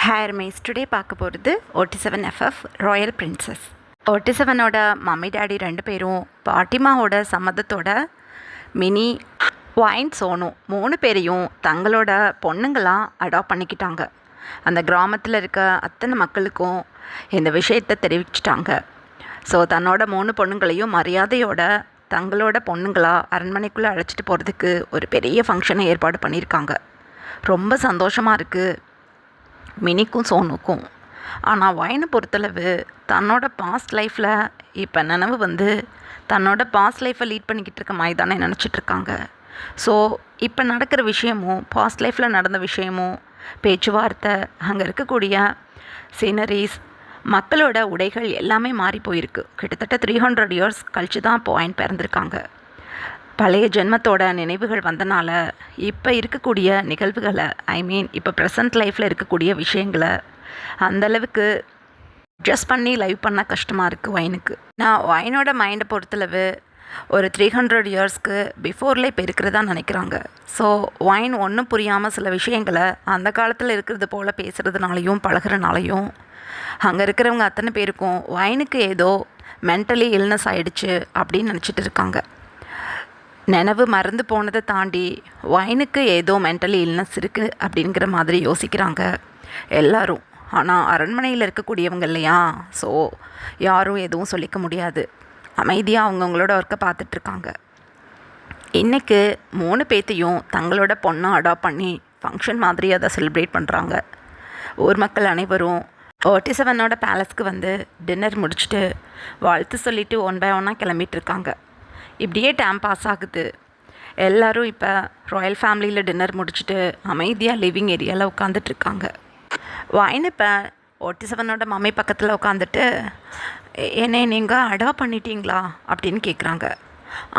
Hair mice today பார்க்க போகிறது 47FF royal princess. 47ஓட மம்மி டேடி 2 பேரும் பாட்டிமாவோட சம்மதத்தோட மினி வைன் சோனு 3 பேரையும் தங்களோட பொண்ணுங்களாக அடாப்ட் பண்ணிக்கிட்டாங்க. அந்த கிராமத்தில் இருக்க அத்தனை மக்களுக்கும் இந்த விஷயத்தை தெரிவிச்சிட்டாங்க. ஸோ தன்னோட 3 பொண்ணுங்களையும் மரியாதையோட தங்களோட பொண்ணுங்களாக அரண்மனைக்குள்ளே அழைச்சிட்டு போகிறதுக்கு ஒரு பெரிய ஃபங்க்ஷனை ஏற்பாடு பண்ணியிருக்காங்க. ரொம்ப சந்தோஷமாக இருக்குது மினிக்கும் சோனுக்கும். ஆனால் வைனை பொறுத்தளவு தன்னோட பாஸ்ட் லைஃப்பில் இப்போ நினைவு வந்து தன்னோட பாஸ்ட் லைஃப்பை லீட் பண்ணிக்கிட்டு இருக்க மாதிரி தானே நினச்சிட்ருக்காங்க. ஸோ இப்போ நடக்கிற விஷயமும் பாஸ்ட் லைஃப்பில் நடந்த விஷயமும் பேச்சுவார்த்தை, அங்கே இருக்கக்கூடிய சீனரிஸ், மக்களோட உடைகள் எல்லாமே மாறி போயிருக்கு. கிட்டத்தட்ட 300 இயர்ஸ் கழித்து தான் இப்போ வைன் பிறந்திருக்காங்க. பழைய ஜென்மத்தோட நினைவுகள் வந்தனால இப்போ இருக்கக்கூடிய நிகழ்வுகளை இப்போ ப்ரெசன்ட் லைஃப்பில் இருக்கக்கூடிய விஷயங்களை அந்தளவுக்கு அட்ஜஸ்ட் பண்ணி லைவ் பண்ண கஷ்டமாக இருக்குது வைனுக்கு. நான் வைனோட மைண்டை பொறுத்தளவு ஒரு 300 இயர்ஸ்க்கு பிஃபோரில் இப்போ இருக்கிறதா நினைக்கிறாங்க. ஸோ வைன் ஒன்றும் புரியாமல் சில விஷயங்களை அந்த காலத்தில் இருக்கிறது போல் பேசுகிறதுனாலையும் பழகிறனாலையும் அங்கே இருக்கிறவங்க அத்தனை பேருக்கும் வைனுக்கு ஏதோ மென்டலி இல்னஸ் ஆகிடுச்சு அப்படின்னு நினச்சிட்டு இருக்காங்க. நினைவு மறந்து போனதை தாண்டி வைனுக்கு ஏதோ மென்டலி இல்னஸ் இருக்குது அப்படிங்கிற மாதிரி யோசிக்கிறாங்க எல்லோரும். ஆனால் அரண்மனையில் இருக்கக்கூடியவங்க இல்லையா, ஸோ யாரும் எதுவும் சொல்லிக்க முடியாது. அமைதியாக அவங்கவுங்களோட ஒர்க்கை பார்த்துட்ருக்காங்க. இன்றைக்கு 3 பேத்தையும் தங்களோட பொண்ணை அடாப்ட் பண்ணி ஃபங்க்ஷன் மாதிரி அதை செலிப்ரேட் பண்ணுறாங்க. ஊர் மக்கள் அனைவரும் 47ஓட பேலஸ்க்கு வந்து டின்னர் முடிச்சுட்டு வாழ்த்து சொல்லிவிட்டு 1 by 1 கிளம்பிகிட்ருக்காங்க. இப்படியே டைம் பாஸ் ஆகுது. எல்லோரும் இப்போ ராயல் ஃபேமிலியில் டின்னர் முடிச்சுட்டு அமைதியாக லிவிங் ஏரியாவில் உட்காந்துட்ருக்காங்க. வைன் இப்போ 47ஓட மம்மி பக்கத்தில் உட்காந்துட்டு, என்னை நீங்கள் அடாப்ட் பண்ணிட்டீங்களா அப்படின்னு கேட்குறாங்க.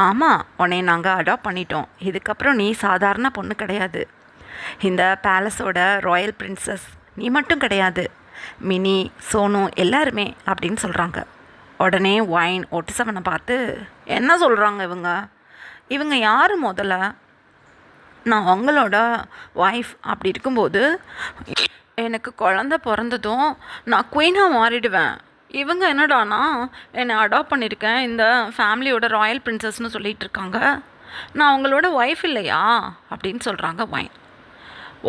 ஆமாம், உன்னை நாங்கள் அடாப்ட் பண்ணிட்டோம். இதுக்கப்புறம் நீ சாதாரண பொண்ணு கிடையாது, இந்த பேலஸோட ராயல் பிரின்சஸ். நீ மட்டும் கிடையாது, மினி, சோனு எல்லாருமே அப்படின்னு சொல்கிறாங்க. உடனே வைன் 47 பார்த்து, என்ன சொல்கிறாங்க இவங்க யார் முதல்ல? நான் அவங்களோட ஒய்ஃப். அப்படி இருக்கும்போது எனக்கு குழந்த பிறந்ததும் நான் குயினாக மாறிடுவேன். இவங்க என்னடானா என்னை அடாப்ட் பண்ணியிருக்கேன், இந்த ஃபேமிலியோட ராயல் பிரின்சஸ்னு சொல்லிகிட்டு இருக்காங்க. நான் அவங்களோட ஒய்ஃப் இல்லையா அப்படின்னு சொல்கிறாங்க வைன்.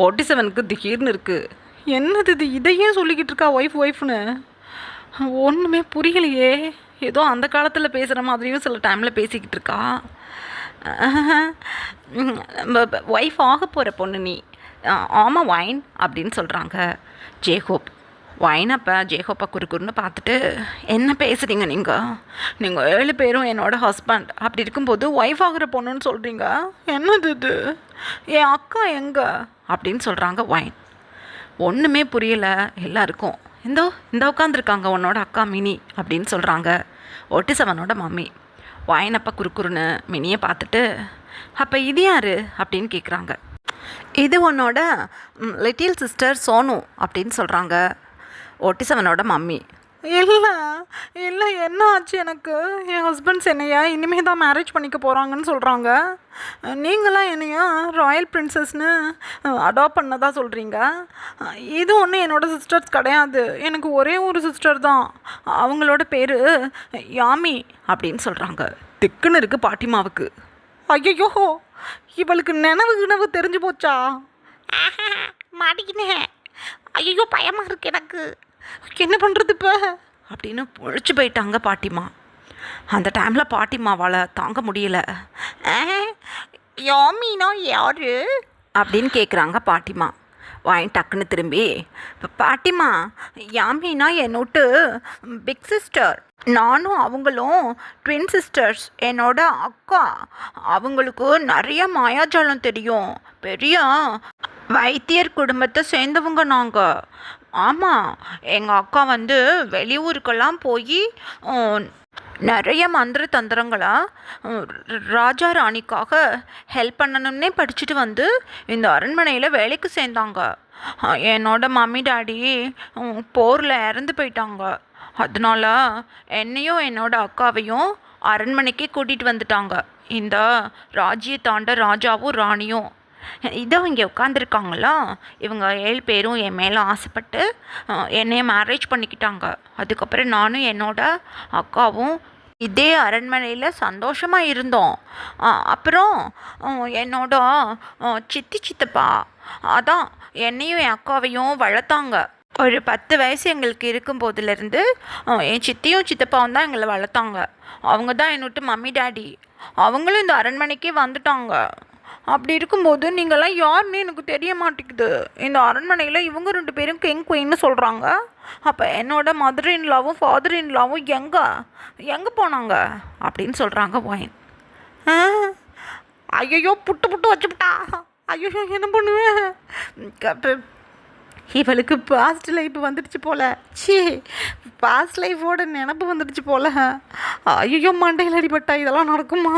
47க்கு திடீர்னு இருக்குது. என்னது இது, இதையே சொல்லிக்கிட்டு இருக்கா ஒய்ஃப்னு? ஒன்றுமே புரியலையே. ஏதோ அந்த காலத்தில் பேசுகிற மாதிரியும் சில டைமில் பேசிக்கிட்டு இருக்கா. ஒய்ஃப் ஆக போகிற பொண்ணு நீ. ஆமாம் வைன் அப்படின்னு சொல்கிறாங்க ஜேகோப். வைன் அப்போ ஜேகோப்பை குறுக்குறுன்னு பார்த்துட்டு, என்ன பேசுகிறீங்க நீங்கள் 7 பேரும் என்னோடய ஹஸ்பண்ட். அப்படி இருக்கும்போது ஒய்ஃப் ஆகிற பொண்ணுன்னு சொல்கிறீங்க, என்னது இது? என் அக்கா எங்கே அப்படின்னு சொல்கிறாங்க வைன். ஒன்றுமே புரியலை எல்லாருக்கும். இந்த உட்காந்துருக்காங்க உன்னோட அக்கா மினி அப்படின்னு சொல்கிறாங்க 47ஓட மம்மி. வைனப்பா குறுக்குறுன்னு மினியை பார்த்துட்டு, அப்போ இது யார் அப்படின்னு கேட்குறாங்க. இது உன்னோட லிட்டில் சிஸ்டர் சோனு அப்படின்னு சொல்கிறாங்க 47ஓட மம்மி. இல்லை என்ன ஆச்சு எனக்கு? என் ஹஸ்பண்ட்ஸ் என்னையா இனிமேல் தான் மேரேஜ் பண்ணிக்க போகிறாங்கன்னு சொல்கிறாங்க. நீங்களாம் என்னையா ராயல் பிரின்சஸ்னு அடாப்ட் பண்ணதாக சொல்கிறீங்க. இது ஒன்றும் என்னோடய சிஸ்டர்ஸ் கிடையாது, எனக்கு ஒரே ஒரு சிஸ்டர் தான். அவங்களோட பேர் யாமி அப்படின்னு சொல்கிறாங்க. திக்குன்னு இருக்குது பாட்டிமாவுக்கு. ஐயோ, இவளுக்கு நினைவு தெரிஞ்சு போச்சா? மாட்டிக்கினேன். ஐயோ பயமாக இருக்குது எனக்கு, என்ன பண்ணுறது இப்போ அப்படின்னு பொழிச்சு போயிட்டாங்க பாட்டிமா. அந்த டைமில் பாட்டிமாவால் தாங்க முடியலை. யாமினா யாரு அப்படின்னு கேட்குறாங்க பாட்டிமா. வாங்கி டக்குன்னு திரும்பி, பாட்டிமா யாமினா என்னோட்டு பிக் சிஸ்டர். நானும் அவங்களும் ட்வின் சிஸ்டர்ஸ், என்னோட அக்கா. அவங்களுக்கு நிறைய மாயாஜாலம் தெரியும், பெரிய வைத்தியர் குடும்பத்தை சேர்ந்தவங்க நாங்கள். ஆமாம், எங்கள் அக்கா வந்து வெளியூருக்கெல்லாம் போய் நிறைய மந்திர தந்திரங்களை ராஜா ராணிக்காக ஹெல்ப் பண்ணணும்னே படிச்சுட்டு வந்து இந்த அரண்மனையில் வேலைக்கு சேர்ந்தாங்க. என்னோட மம்மி டாடி போரில் இறந்து போயிட்டாங்க. அதனால என்னையும் என்னோட அக்காவையும் அரண்மனைக்கே கூட்டிகிட்டு வந்துட்டாங்க இந்த ராஜ்யத்தாண்ட ராஜாவும் ராணியும். இதோ இங்கே உட்காந்துருக்காங்களா, இவங்க 7 பேரும் என் மேலே ஆசைப்பட்டு என்னைய மேரேஜ் பண்ணிக்கிட்டாங்க. அதுக்கப்புறம் நானும் என்னோட அக்காவும் இதே அரண்மனையில் சந்தோஷமாக இருந்தோம். அப்புறம் என்னோட சித்தி சித்தப்பா அதான் என்னையும் என் அக்காவையும் வளர்த்தாங்க. ஒரு 10 வயசு எங்களுக்கு இருக்கும் போதுலேருந்து என் சித்தியும் சித்தப்பாவும் தான் எங்களை வளர்த்தாங்க. அவங்க தான் என்னோட மம்மி டேடி. அவங்களும் இந்த அரண்மனைக்கே வந்துட்டாங்க. அப்படி இருக்கும்போது நீங்கள்லாம் யாருன்னு எனக்கு தெரிய மாட்டேங்குது. இந்த அரண்மனையில் இவங்க 2 பேரும் கிங் குயின்னு சொல்கிறாங்க. அப்போ என்னோட மதர் இன்லாவும் ஃபாதர் இன்லாவும் எங்கே போனாங்க அப்படின்னு சொல்கிறாங்க ஒயின். ஐயோ புட்டு புட்டு வச்சுவிட்டா. ஐயோ என்ன பண்ணுவேன். இவளுக்கு பாஸ்ட் லைஃப் வந்துடுச்சு போல். பாஸ்ட் லைஃபோட நினப்பு வந்துடுச்சு போல். ஐயோ மண்டையில் அடிபட்டா இதெல்லாம் நடக்குமா,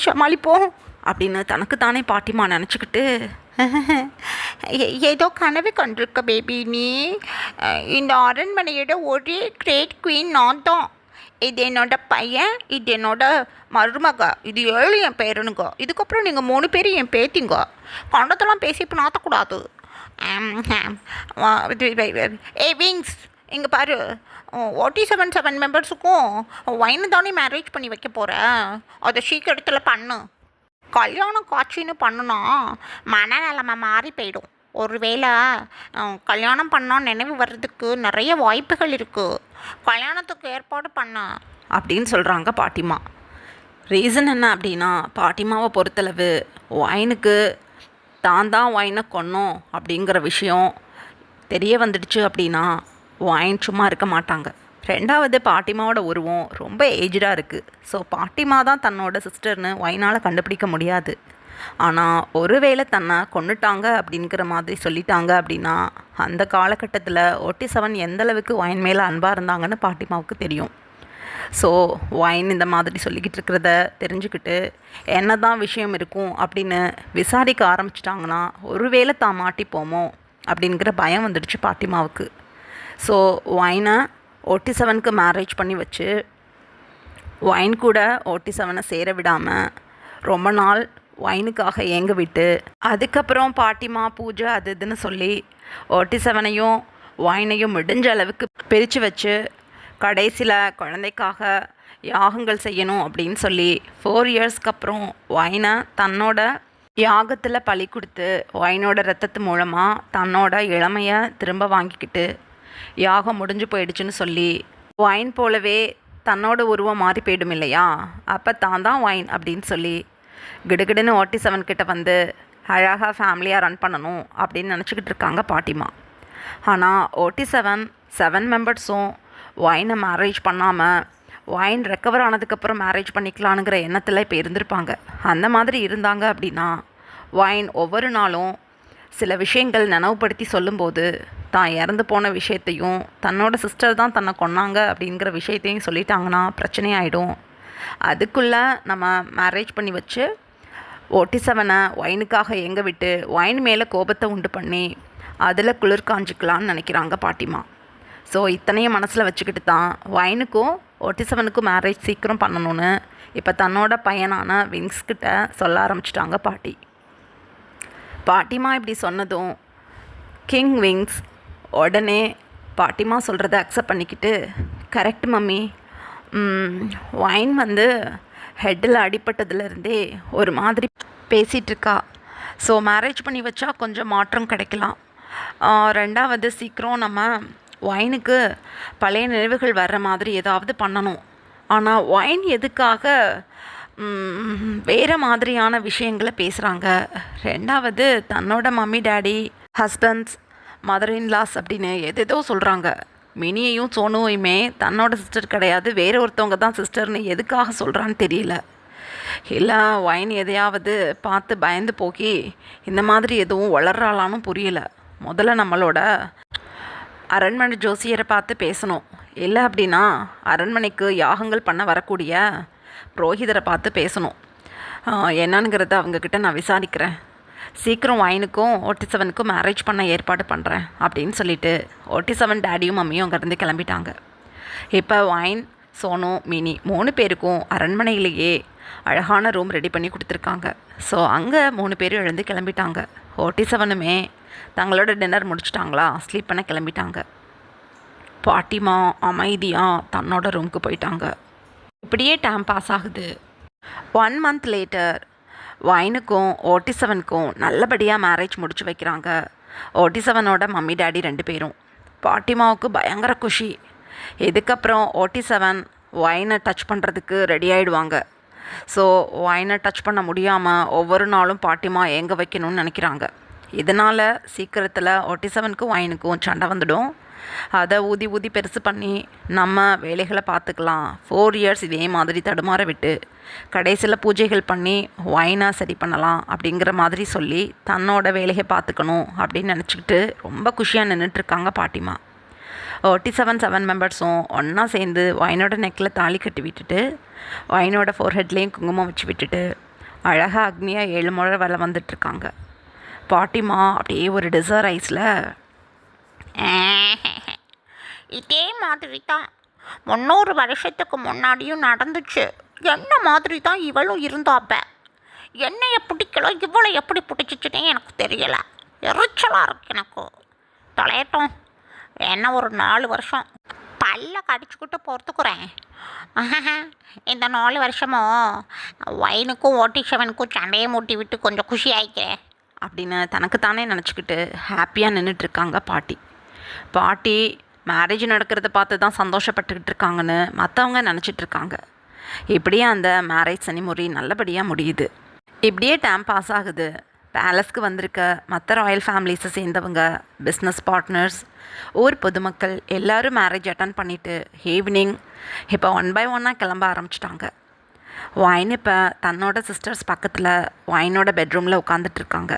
சமாளிப்போம் அப்படின்னு தனக்கு தானே பாட்டிமா நினச்சிக்கிட்டு, ஏதோ கனவு கண்டிருக்க பேபி நீ. இந்த அரண்மனையோட ஒரே கிரேட் குவீன் நான் தான். இது என்னோட பையன், இது என்னோட மருமக, இது 7 என் பேருனுங்க. இதுக்கப்புறம் நீங்கள் 3 பேரும் என் பேத்திங்க. கண்டத்தெல்லாம் பேசி இப்போ நாற்றக்கூடாது. விங்ஸ் இங்கே பாரு, 47 மெம்பர்ஸுக்கும் ஒயின்னு தானே மேரேஜ் பண்ணி வைக்க போகிறேன். அதை சீக்கிரத்தில் பண்ணு. கல்யாணம் காட்சின்னு பண்ணுனா மனநிலைமை மாறி போயிடும். ஒருவேளை கல்யாணம் பண்ணால் நினைவு வர்றதுக்கு நிறைய வாய்ப்புகள் இருக்குது. கல்யாணத்துக்கு ஏற்பாடு பண்ண அப்படின்னு சொல்கிறாங்க பாட்டிமா. ரீசன் என்ன அப்படின்னா, பாட்டிமாவை பொறுத்தளவு ஒயினுக்கு தான் ஒயினை கொன்னோம் அப்படிங்கிற விஷயம் தெரிய வந்துடுச்சு அப்படின்னா ஒயின் சும்மா இருக்க மாட்டாங்க. 2வது பாட்டிமாவோட உருவம் ரொம்ப ஏஜ்டாக இருக்குது. ஸோ பாட்டிமா தான் தன்னோட சிஸ்டர்னு ஒயினால் கண்டுபிடிக்க முடியாது. ஆனால் ஒருவேளை தன்னை கொண்டுட்டாங்க அப்படிங்கிற மாதிரி சொல்லிட்டாங்க அப்படின்னா அந்த காலகட்டத்தில் 47 எந்தளவுக்கு ஒயின் மேலே அன்பாக இருந்தாங்கன்னு பாட்டிமாவுக்கு தெரியும். ஸோ ஒயின் இந்த மாதிரி சொல்லிக்கிட்டு இருக்கிறத தெரிஞ்சுக்கிட்டு என்ன தான் விஷயம் இருக்கும் அப்படின்னு விசாரிக்க ஆரம்பிச்சிட்டாங்கன்னா ஒருவேளை தான் மாட்டிப்போமோ அப்படிங்கிற பயம் வந்துடுச்சு பாட்டிமாவுக்கு. ஸோ ஒயினை 47க்கு மேரேஜ் பண்ணி வச்சு ஒயின் கூட 47 சேர விடாமல் ரொம்ப நாள் ஒயினுக்காக ஏங்க விட்டு, அதுக்கப்புறம் பாட்டிமா பூஜை அது இதுன்னு சொல்லி 47ஐயும் ஒயினையும் முடிஞ்ச அளவுக்கு பிரித்து வச்சு கடைசியில் குழந்தைக்காக யாகங்கள் செய்யணும் அப்படின்னு சொல்லி 4 இயர்ஸ்க்கு அப்புறம் ஒயினை தன்னோட யாகத்தில் பலி கொடுத்து ஒயினோட ரத்தத்து மூலமாக தன்னோட இளமையை திரும்ப வாங்கிக்கிட்டு யாகம் முடிஞ்சு போயிடுச்சுன்னு சொல்லி ஒயின் போலவே தன்னோட உருவம் மாறி போயிடும் இல்லையா, அப்போ தான் ஒயின் அப்படின்னு சொல்லி கிடுகிடுன்னு 47 கிட்ட வந்து அழகாக ஃபேமிலியாக ரன் பண்ணணும் அப்படின்னு நினச்சிக்கிட்டு இருக்காங்க பாட்டிமா. ஆனால் 7 மெம்பர்ஸும் ஒயினை மேரேஜ் பண்ணாமல் ஒயின் ரெக்கவர் ஆனதுக்கப்புறம் மேரேஜ் பண்ணிக்கலானுங்கிற எண்ணத்தில் இப்போ இருந்திருப்பாங்க. அந்த மாதிரி இருந்தாங்க அப்படின்னா ஒயின் ஒவ்வொரு நாளும் சில விஷயங்கள் நினைவுபடுத்தி சொல்லும்போது தான் இறந்து போன விஷயத்தையும் தன்னோட சிஸ்டர் தான் தன்னை கொன்னாங்க அப்படிங்கிற விஷயத்தையும் சொல்லிட்டாங்கன்னா பிரச்சனையாயிடும். அதுக்குள்ளே நம்ம மேரேஜ் பண்ணி வச்சு 47 ஒயினுக்காக எங்க விட்டு ஒயின் மேலே கோபத்தை உண்டு பண்ணி அதில் குளிர் காஞ்சிக்கலான்னு நினைக்கிறாங்க பாட்டிமா. ஸோ இத்தனையும் மனசில் வச்சுக்கிட்டு தான் ஒயினுக்கும் 47க்கும் மேரேஜ் சீக்கிரம் பண்ணணும்னு இப்போ தன்னோட பையனான விங்ஸ்கிட்ட சொல்ல ஆரம்பிச்சிட்டாங்க பாட்டிமா இப்படி சொன்னதும் கிங் விங்ஸ் உடனே பாட்டிமா சொல்கிறத அக்செப்ட் பண்ணிக்கிட்டு, கரெக்ட் மம்மி, ஒயின் வந்து ஹெட்டில் அடிப்பட்டதுலேருந்தே ஒரு மாதிரி பேசிகிட்ருக்கா. ஸோ மேரேஜ் பண்ணி வச்சா கொஞ்சம் மாற்றம் கிடைக்கலாம். 2வது சீக்கிரம் நம்ம ஒயினுக்கு பழைய நினைவுகள் வர்ற மாதிரி ஏதாவது பண்ணணும். ஆனால் ஒயின் எதுக்காக வேறு மாதிரியான விஷயங்களை பேசுகிறாங்க. 2வது தன்னோட mummy daddy husbands mother in laws அப்படின்னு எதேதோ சொல்கிறாங்க. மினியையும் சோனுவையுமே தன்னோட சிஸ்டர் கிடையாது, வேறு ஒருத்தவங்க தான் சிஸ்டர்னு எதுக்காக சொல்கிறான்னு தெரியல. இல்லை ஒயின் எதையாவது பார்த்து பயந்து போக்கி இந்த மாதிரி எதுவும் வளர்றாளான்னு புரியல. முதல்ல நம்மளோட அரண்மனை ஜோசியரை பார்த்து பேசணும். இல்லை அப்படின்னா அரண்மனைக்கு யாகங்கள் பண்ண வரக்கூடிய புரோகிதரை பார்த்து பேசணும். என்னங்கிறத அவங்கக்கிட்ட நான் விசாரிக்கிறேன். சீக்கிரம் ஒயினுக்கும் 47க்கும் மேரேஜ் பண்ண ஏற்பாடு பண்ணுறேன் அப்படின்னு சொல்லிட்டு 47 டேடியும் மம்மியும் அங்கேருந்து கிளம்பிட்டாங்க. இப்போ ஒயின் சோனு, மினி 3 பேருக்கும் அரண்மனையிலேயே அழகான ரூம் ரெடி பண்ணி கொடுத்துருக்காங்க. ஸோ அங்கே 3 பேரும் எழுந்து கிளம்பிட்டாங்க. 47மே தங்களோட டின்னர் முடிச்சிட்டாங்களா, ஸ்லீப் பண்ண கிளம்பிட்டாங்க. பாட்டிமா அமைதியாக தன்னோட ரூமுக்கு போயிட்டாங்க. இப்படியே டைம் பாஸ் ஆகுது. 1 மந்த் லேட்டர் வைனுக்கும் 47க்கும் நல்லபடியாக மேரேஜ் முடிச்சு வைக்கிறாங்க. 47ஓட மம்மி டேடி 2 பேரும். பாட்டிமாவுக்கு பயங்கர குஷி. இதுக்கப்புறம் 47 வைனை டச் பண்ணுறதுக்கு ரெடி ஆகிடுவாங்க. ஸோ வைனை டச் பண்ண முடியாமல் ஒவ்வொரு நாளும் பாட்டிமா ஏங்க வைக்கணும்னு நினைக்கிறாங்க. இதனால் சீக்கிரத்தில் 47க்கும் வைனுக்கும் சண்டை வந்துடும். அதை ஊதி ஊதி பெருசு பண்ணி நம்ம வேலைகளை பார்த்துக்கலாம், 4 இயர்ஸ் இதே மாதிரி தடுமாற விட்டு கடைசியில் பூஜைகள் பண்ணி வைனை சரி பண்ணலாம் அப்படிங்கிற மாதிரி சொல்லி தன்னோட வேலையை பார்த்துக்கணும் அப்படின்னு நினச்சிக்கிட்டு ரொம்ப குஷியாக நின்றுட்டுருக்காங்க பாட்டிமா. 47 மெம்பர்ஸும் ஒன்றா சேர்ந்து வைனோட நெக்கில் தாலி கட்டி விட்டுட்டு வைனோட ஃபோர்ஹெட்லேயும் குங்குமம் வச்சு விட்டுட்டு அழகாக அக்னியாக 7 முறை வர வந்துட்டுருக்காங்க. பாட்டிமா அப்படியே ஒரு டிசர் ஐஸில், இதே மாதிரி தான் 300 வருஷத்துக்கு முன்னாடியும் நடந்துச்சு. என்ன மாதிரி தான் இவளும் இருந்தாப்ப. என்னைய பிடிக்கல, இவளை எப்படி பிடிச்சிச்சுன்னே எனக்கு தெரியலை. எரிச்சலாக இருக்கு எனக்கு. தொலையட்டும், என்ன ஒரு 4 வருஷம் பல்ல கடிச்சுக்கிட்டு பொறுத்துக்குறேன். இந்த 4 வருஷமும் வைனுக்கும் 47க்கும் சண்டையை மூட்டி விட்டு கொஞ்சம் குஷி ஆயிக்கிறேன் அப்படின்னு தனக்குத்தானே நினச்சிக்கிட்டு ஹாப்பியாக நின்றுட்டுருக்காங்க பாட்டி. பாட்டி மேரேஜ் நடக்கிறத பார்த்து தான் சந்தோஷப்பட்டுக்கிட்டு இருக்காங்கன்னு மற்றவங்க நினச்சிட்ருக்காங்க. இப்படியே அந்த மேரேஜ் சனிமுறை நல்லபடியாக முடியுது. இப்படியே டைம் பாஸ் ஆகுது. பேலஸ்க்கு வந்திருக்க மற்ற ராயல் ஃபேமிலிஸை சேர்ந்தவங்க, பிஸ்னஸ் பார்ட்னர்ஸ், ஊர் பொதுமக்கள் எல்லோரும் மேரேஜ் அட்டன் பண்ணிவிட்டு ஈவினிங் இப்போ 1 by 1 கிளம்ப ஆரம்பிச்சிட்டாங்க. வைன் இப்போ தன்னோட சிஸ்டர்ஸ் பக்கத்தில் வைனோட பெட்ரூமில் உட்காந்துட்ருக்காங்க.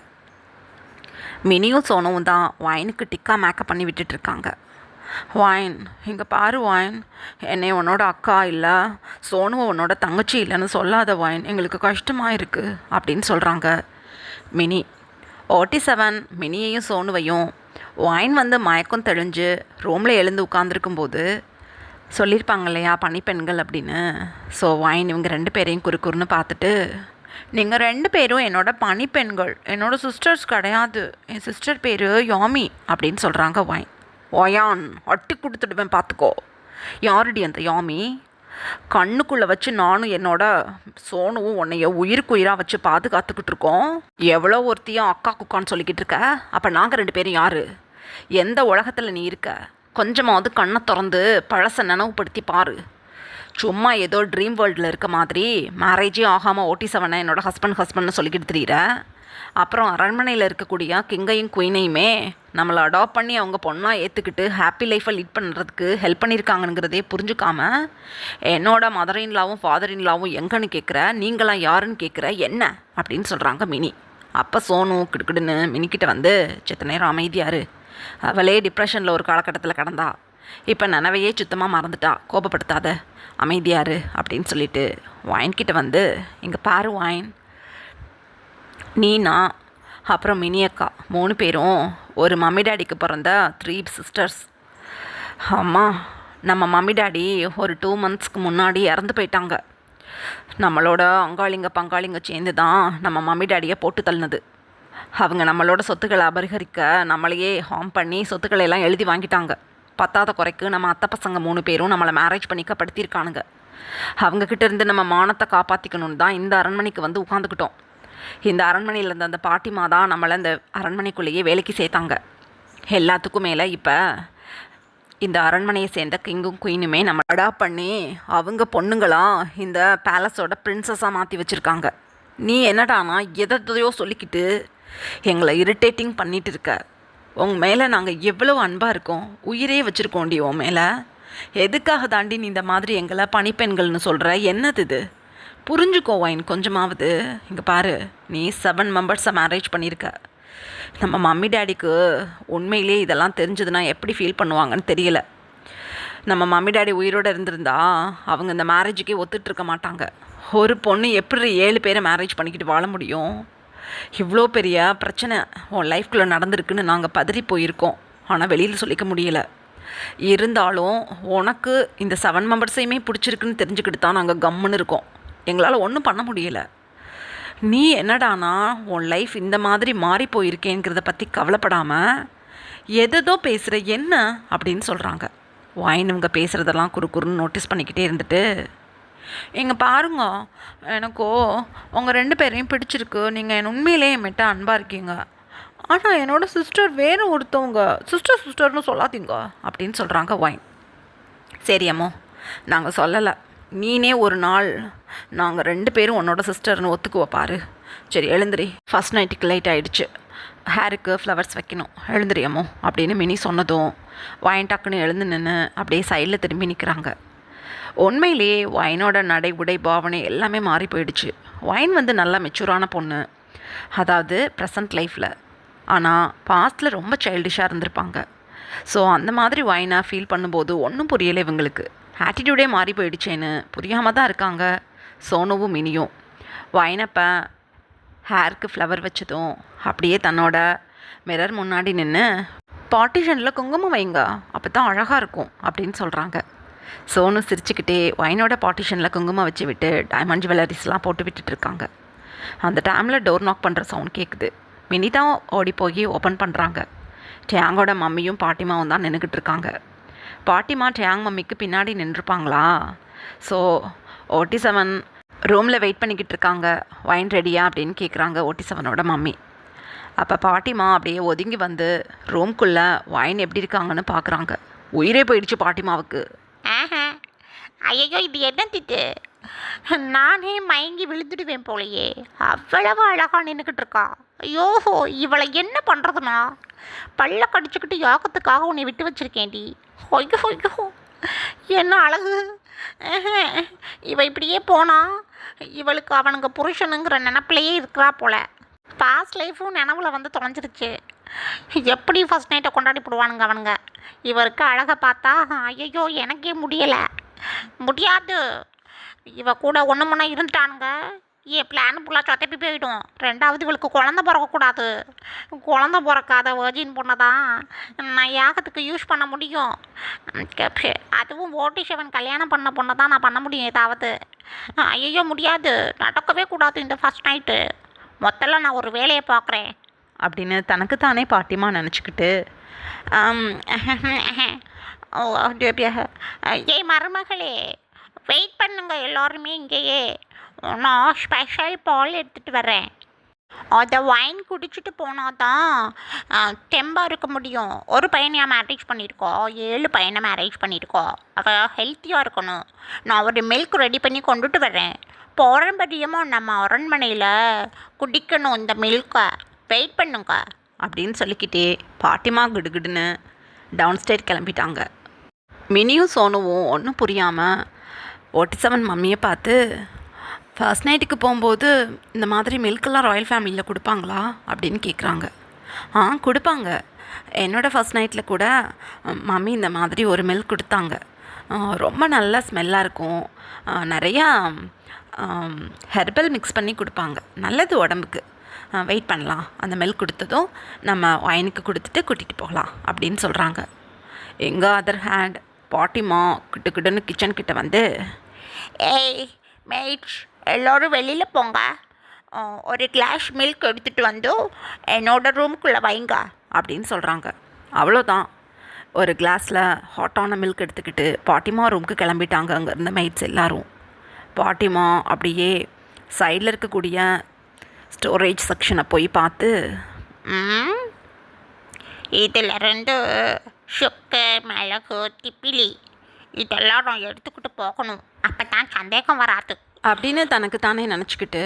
மினியும் சோனுவும் தான் வைனுக்கு டிக்கா மேக்கப் பண்ணி விட்டுட்ருக்காங்க. வைன், இங்கே பாரு வைன், என்னை உன்னோட அக்கா இல்லை, சோனுவை உன்னோட தங்கச்சி இல்லைன்னு சொல்லாத வைன், எங்களுக்கு கஷ்டமாக இருக்குது அப்படின்னு சொல்கிறாங்க மினி. 47 மினியையும் சோனுவையும் வைன் வந்து மயக்கம் தெளிஞ்சு ரூமில் எழுந்து உட்காந்துருக்கும்போது சொல்லியிருப்பாங்க இல்லையா பனிப்பெண்கள் அப்படின்னு. ஸோ வைன் இவங்க 2 பேரையும் குறுக்குறுன்னு பார்த்துட்டு, நீங்கள் 2 பேரும் என்னோட பனிப்பெண்கள், என்னோடய சிஸ்டர்ஸ் கிடையாது, என் சிஸ்டர் பேர் யாமி அப்படின்னு சொல்கிறாங்க வைன். ஒயான், அட்டி கொடுத்துடுவேன் பார்த்துக்கோ. யாருடி அந்த யாமி? கண்ணுக்குள்ளே வச்சு நானும் என்னோட சோனுவும் உன்னைய உயிருக்கு உயிராக வச்சு பாதுகாத்துக்கிட்டு இருக்கோம். எவ்வளோ ஒருத்தையும் அக்கா குக்கான்னு சொல்லிக்கிட்டு இருக்க. அப்போ நாங்கள் 2 பேரும் யார்? எந்த உலகத்தில் நீ இருக்க? கொஞ்சமாவது கண்ணை திறந்து பழசை நினைவுபடுத்தி பாரு. சும்மா ஏதோ ட்ரீம் வேர்ல்டில் இருக்க மாதிரி மேரேஜே ஆகாமல் 47 என்னோட ஹஸ்பண்ட்னு சொல்லிக்கிட்டு தெரியுற. அப்புறம் அரண்மனையில் இருக்கக்கூடிய கிங்கையும் குயினையுமே நம்மளை அடாப்ட் பண்ணி அவங்க பொண்ணாக ஏற்றுக்கிட்டு ஹாப்பி லைஃப்பை லீட் பண்ணுறதுக்கு ஹெல்ப் பண்ணியிருக்காங்கங்கிறதே புரிஞ்சுக்காம என்னோட மதர் இன்லாவும் ஃபாதர் இன்லாவும் எங்கன்னு கேட்குற, நீங்களாம் யாருன்னு கேட்குற என்ன அப்படின்னு சொல்கிறாங்க மினி. அப்போ சோனு கிடுக்கிடுன்னு மினிக்கிட்ட வந்து, செத்த நேரம் அமைதியாரு, அவளே டிப்ரெஷனில் ஒரு காலகட்டத்தில் கடந்தா, இப்போ நினைவையே சுத்தமாக மறந்துட்டா, கோபப்படுத்தாத, அமைதியாரு அப்படின்னு சொல்லிட்டு வைன்கிட்ட வந்து, இங்கே பாரு வைன், நீனா அப்புறம் மினி அக்கா 3 பேரும் ஒரு மம்மி டேடிக்கு பிறந்த 3 சிஸ்டர்ஸ். அம்மா, நம்ம மம்மி டேடி ஒரு 2 மந்த்ஸ்க்கு முன்னாடி இறந்து போயிட்டாங்க. நம்மளோட அங்காளிங்க பங்காளிங்க சேர்ந்து தான் நம்ம மம்மி டேடியை போட்டு தள்ளினது. அவங்க நம்மளோட சொத்துக்களை அபரிகரிக்க நம்மளையே ஹார்ம் பண்ணி சொத்துக்களை எல்லாம் எழுதி வாங்கிட்டாங்க. பத்தாத குறைக்கு நம்ம அத்தை பசங்க 3 பேரும் நம்மளை மேரேஜ் பண்ணிக்கப்படுத்தியிருக்கானுங்க. அவங்கக்கிட்ட இருந்து நம்ம மானத்தை காப்பாற்றிக்கணுன்னு தான் இந்த அரண்மனைக்கு வந்து உட்காந்துக்கிட்டோம். இந்த அரண்மனையில் இருந்த அந்த பாட்டிமா தான் நம்மளை இந்த அரண்மனைக்குள்ளேயே வேலைக்கு சேர்த்தாங்க. எல்லாத்துக்கும் மேலே இப்போ இந்த அரண்மனையை சேர்ந்த கிங்கும் குயினுமே நம்ம அடாப்ட் பண்ணி அவங்க பொண்ணுங்களாம் இந்த பேலஸோட பிரின்சஸாக மாற்றி வச்சுருக்காங்க. நீ என்னடானா எதையோ சொல்லிக்கிட்டு எங்களை இரிட்டேட்டிங் பண்ணிகிட்டு இருக்க. உங்கள் மேலே நாங்கள் எவ்வளோ அன்பாக இருக்கோம், உயிரே வச்சுருக்கோண்டி உன் மேலே. எதுக்காக தாண்டி நீ இந்த மாதிரி எங்களை பனிப்பெண்கள்னு சொல்கிற? என்னது இது? புரிஞ்சுக்கோ வைன் கொஞ்சமாவது. இங்கே பாரு, நீ 7 மெம்பர்ஸை மேரேஜ் பண்ணியிருக்க. நம்ம மம்மி டேடிக்கு உண்மையிலே இதெல்லாம் தெரிஞ்சதுன்னா எப்படி ஃபீல் பண்ணுவாங்கன்னு தெரியல. நம்ம மம்மி டேடி உயிரோடு இருந்திருந்தா அவங்க இந்த மேரேஜுக்கே ஒத்துட்ருக்க மாட்டாங்க. ஒரு பொண்ணு எப்படி 7 பேரை மேரேஜ் பண்ணிக்கிட்டு வாழ முடியும்? இவ்வளோ பெரிய பிரச்சனை உன் லைஃப்குள்ளே நடந்திருக்குன்னு நாங்கள் பதறி போயிருக்கோம். ஆனால் வெளியில் சொல்லிக்க முடியல. இருந்தாலும் உனக்கு இந்த 7 மெம்பர்ஸையுமே பிடிச்சிருக்குன்னு தெரிஞ்சுக்கிட்டு தான் நாங்கள் கம்முன்னு இருக்கோம். எங்களால் ஒன்றும் பண்ண முடியல. நீ என்னடானா உன் லைஃப் இந்த மாதிரி மாறி போயிருக்கேங்கிறத பற்றி கவலைப்படாமல் எதோ பேசுகிற என்ன அப்படின்னு சொல்கிறாங்க. வைன் இவங்க பேசுகிறதெல்லாம் குறுன்னு நோட்டீஸ் பண்ணிக்கிட்டே இருந்துட்டு, எங்க பாருங்க, எனக்கோ உங்கள் 2 பேரையும் பிடிச்சிருக்கு. நீங்கள் என் உண்மையிலே என்கிட்ட அன்பாக இருக்கீங்க. ஆனால் என்னோடய சிஸ்டர் வேறு ஒருத்தவங்க, சிஸ்டர்னு சொல்லாதீங்க அப்படின்னு சொல்கிறாங்க வைன். சரி அம்மோ, நாங்கள் சொல்லலை. நீனே ஒரு நாள் நாங்கள் 2 பேரும் உன்னோட சிஸ்டர்னு ஒத்துக்குவ பாரு. சரி எழுந்திரி, ஃபஸ்ட் நைட்டுக்கு லைட் ஆகிடுச்சு, ஹேருக்கு ஃப்ளவர்ஸ் வைக்கணும், எழுந்திரியமோ அப்படின்னு மினி சொன்னதும் வைன் டக்குன்னு எழுந்து நின்று அப்படியே சைடில் திரும்பி நிற்கிறாங்க. உண்மையிலேயே வைனோட நடை உடை பாவனை எல்லாமே மாறி போயிடுச்சு. வைன் நல்லா மெச்சூரான பொண்ணு, அதாவது ப்ரெசன்ட் லைஃப்பில். ஆனால் பாஸ்டில் ரொம்ப சைல்டிஷாக இருந்திருப்பாங்க. ஸோ அந்த மாதிரி வைனை ஃபீல் பண்ணும்போது ஒன்றும் புரியலை இவங்களுக்கு. ஆட்டிடியூடே மாறி போயிடுச்சேன்னு புரியாமல் தான் இருக்காங்க சோனுவும் மினியும். வைனப்போ ஹேருக்கு ஃப்ளவர் வச்சதும் அப்படியே தன்னோட மிரர் முன்னாடி நின்று, பார்ட்டிஷனில் குங்குமம் வைங்க, அப்போ தான் அழகாக இருக்கும் அப்படின்னு சொல்கிறாங்க. சோனு சிரிச்சுக்கிட்டே வைனோட பார்ட்டிஷனில் குங்குமம் வச்சு விட்டு டைமண்ட் ஜுவல்லரிஸ்லாம் போட்டு விட்டுட்ருக்காங்க. அந்த டைமில் டோர் நாக் பண்ணுற சவுண்ட் கேட்குது. மினி தான் ஓடி போய் ஓப்பன் பண்ணுறாங்க. டேங்கோட மம்மியும் பாட்டிமாவும் தான் நின்றுக்கிட்டு இருக்காங்க. பாட்டிமா டேங் மம்மிக்கு பின்னாடி நின்றுருப்பாங்களா? ஸோ OT7 ரூமில் வெயிட் பண்ணிக்கிட்டு இருக்காங்க. வைன் ரெடியா அப்படின்னு கேட்குறாங்க OT7ஓட மம்மி. அப்போ பாட்டிமா அப்படியே ஒதுங்கி வந்து ரூம்குள்ளே வைன் எப்படி இருக்காங்கன்னு பார்க்குறாங்க. உயிரே போயிடுச்சு பாட்டிமாவுக்கு. ஐயோ, இது என்ன திட்டு? நானே மயங்கி விழுந்துடுவேன் போலையே, அவ்வளவு அழகா நின்றுக்கிட்டு இருக்கா. ஐயோ, இவளை என்ன பண்ணுறதுனா? பல்ல கடிச்சுக்கிட்டு யோகத்துக்காக உன்னை விட்டு வச்சிருக்கேன்டி. ஐயோ ஐயோ, என்ன அழகு! இவ இப்படியே போனா இவளுக்கு அவனுங்க புருஷனுங்கிற நினப்பிலேயே இருக்கிறா போல. பாஸ்ட் லைஃபும் நினவுல தொலைஞ்சிருச்சு. எப்படி ஃபஸ்ட் நைட்டை கொண்டாடி போடுவானுங்க அவனுங்க. இவருக்கு அழகை பார்த்தா ஐயோ எனக்கே முடியலை, முடியாது. இவ கூட ஒன்று முன்னா இருந்துட்டானுங்க, என் பிளான் ஃபுல்லாக சொத்தப்பி போயிடும். 2வது இவளுக்கு குழந்த பிறக்கக்கூடாது. குழந்த பிறக்காத வர்ஜின் பொண்ணை தான் நான் யாகத்துக்கு யூஸ் பண்ண முடியும். அதுவும் OT7 கல்யாணம் பண்ண பொண்ணை தான் நான் பண்ண முடியும் ஏதாவது. ஐயோ முடியாது, நடக்கவே கூடாது இந்த ஃபஸ்ட் நைட்டு. மொத்தத்தில் நான் ஒரு வேலையை பார்க்குறேன் அப்படின்னு தனக்கு தானே பாட்டிமா நினச்சிக்கிட்டு, ஏய் மருமகளே, வெயிட் பண்ணுங்க எல்லாருமே இங்கேயே, நான் ஸ்பெஷல் பால் எடுத்துகிட்டு வரேன். அதை வைன் குடிச்சிட்டு போனால் தான் தெம்பாக இருக்க முடியும். ஒரு பையனையாக மேரேஜ் பண்ணியிருக்கோம், 7 பையனை மேரேஜ் பண்ணியிருக்கோம். அவள் ஹெல்த்தியாக இருக்கணும். நான் ஒரு மில்க் ரெடி பண்ணி கொண்டுட்டு வரேன். பாரம்பரியமாக நம்ம அரண்மனையில் குடிக்கணும் இந்த மில்கை. வெயிட் பண்ணுங்க அப்படின்னு சொல்லிக்கிட்டே பாட்டிமா கிடுகிடுன்னு டவுன் ஸ்டேட் கிளம்பிட்டாங்க. மினியும் சோனுவும் ஒன்றும் புரியாமல் OT7 மம்மியை பார்த்து, ஃபர்ஸ்ட் நைட்டுக்கு போகும்போது இந்த மாதிரி மில்கெல்லாம் ராயல் ஃபேமிலியில் கொடுப்பாங்களா அப்படின்னு கேட்குறாங்க. கொடுப்பாங்க. என்னோடய ஃபர்ஸ்ட் நைட்டில் கூட மம்மி இந்த மாதிரி ஒரு மில்க் கொடுத்தாங்க. ரொம்ப நல்ல ஸ்மெல்லாக இருக்கும். நிறையா ஹெர்பல் மிக்ஸ் பண்ணி கொடுப்பாங்க. நல்லது உடம்புக்கு. வெயிட் பண்ணலாம், அந்த மில்க் கொடுத்ததும் நம்ம வைனுக்கு கொடுத்துட்டு கூட்டிகிட்டு போகலாம் அப்படின்னு சொல்கிறாங்க. எங்கள் அதர் ஹேண்ட் பாட்டிமா கிட்டுன்னு கிச்சன் கிட்ட வந்து, ஏய் மேட்ச், எல்லோரும் வெளியில் போங்க. ஒரு கிளாஸ் மில்க் எடுத்துகிட்டு வந்து என்னோட ரூமுக்குள்ளே வைங்க அப்படின்னு சொல்கிறாங்க. அவ்வளோதான். ஒரு கிளாஸில் ஹாட்டான மில்க் எடுத்துக்கிட்டு பாட்டிமா ரூமுக்கு கிளம்பிட்டாங்க. அங்கே இருந்த மெய்ட்ஸ் எல்லோரும். பாட்டிமா அப்படியே சைடில் இருக்கக்கூடிய ஸ்டோரேஜ் செக்ஷனை போய் பார்த்து, இதில் 2 சுக்கு, மிளகு, திப்பிலி இதெல்லாம் நான் எடுத்துக்கிட்டு போகணும், அப்போ தான் சந்தேகம் வராது அப்படின்னு தனக்கு தானே நினச்சிக்கிட்டு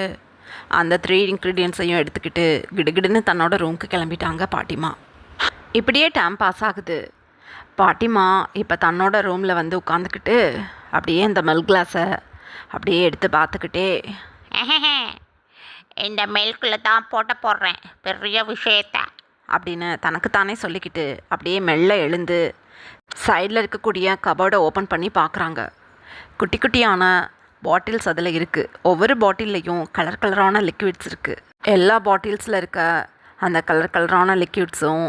அந்த 3 இன்க்ரீடியன்ஸையும் எடுத்துக்கிட்டு கிடுகிடுன்னு தன்னோட ரூமுக்கு கிளம்பிட்டாங்க பாட்டிமா. இப்படியே டைம் பாஸ் ஆகுது. பாட்டிமா இப்போ தன்னோட ரூமில் உட்காந்துக்கிட்டு அப்படியே இந்த மில்க் கிளாஸை அப்படியே எடுத்து பார்த்துக்கிட்டே, இந்த மில்கில் தான் போடுறேன் பெரிய விஷயத்த அப்படின்னு தனக்கு தானே சொல்லிக்கிட்டு அப்படியே மெல்ல எழுந்து சைடில் இருக்கக்கூடிய கபோர்டை ஓப்பன் பண்ணி பார்க்குறாங்க. குட்டி குட்டியான பாட்டில்ஸ் அதில் இருக்குது. ஒவ்வொரு பாட்டில்லையும் கலரான லிக்விட்ஸ் இருக்குது. எல்லா பாட்டில்ஸில் இருக்க அந்த கலரான லிக்விட்ஸும்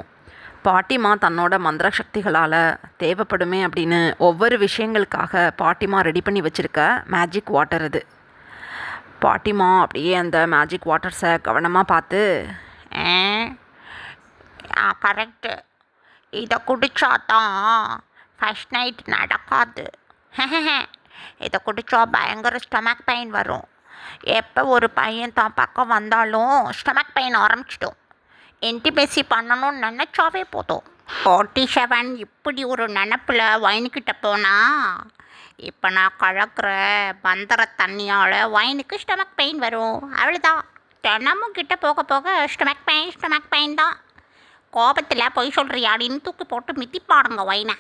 பாட்டிமா தன்னோட மந்திர சக்திகளால் தேவைப்படுமே அப்படின்னு ஒவ்வொரு விஷயங்களுக்காக பாட்டிமா ரெடி பண்ணி வச்சுருக்க மேஜிக் வாட்டர் இது. பாட்டிமா அப்படியே அந்த மேஜிக் வாட்டர்ஸை கவனமாக பார்த்து, கரெக்டு, இதை குடித்தா தான் ஃபஸ்ட் நைட் நடக்காது. இதை குடித்தா பயங்கர ஸ்டொமக் பெயின் வரும். எப்போ ஒரு பையன் தான் பக்கம் வந்தாலும் ஸ்டொமக் பெயின் ஆரம்பிச்சிடும். இன்டிமேசி பண்ணணும்னு நினச்சாவே போதும். 47 இப்படி ஒரு நினப்பில் வைனுக்கிட்ட போனால் இப்போ நான் கலக்கிற மந்திர தண்ணியால் வைனுக்கு ஸ்டொமக் பெயின் வரும். அவ்வளோதான். தினமும் கிட்ட போக போக ஸ்டொமக் பெயின் தான். கோபத்தில் பொய் சொல்கிறியாடின்னு தூக்கி போட்டு மிதிப்பாடுங்க வைனை.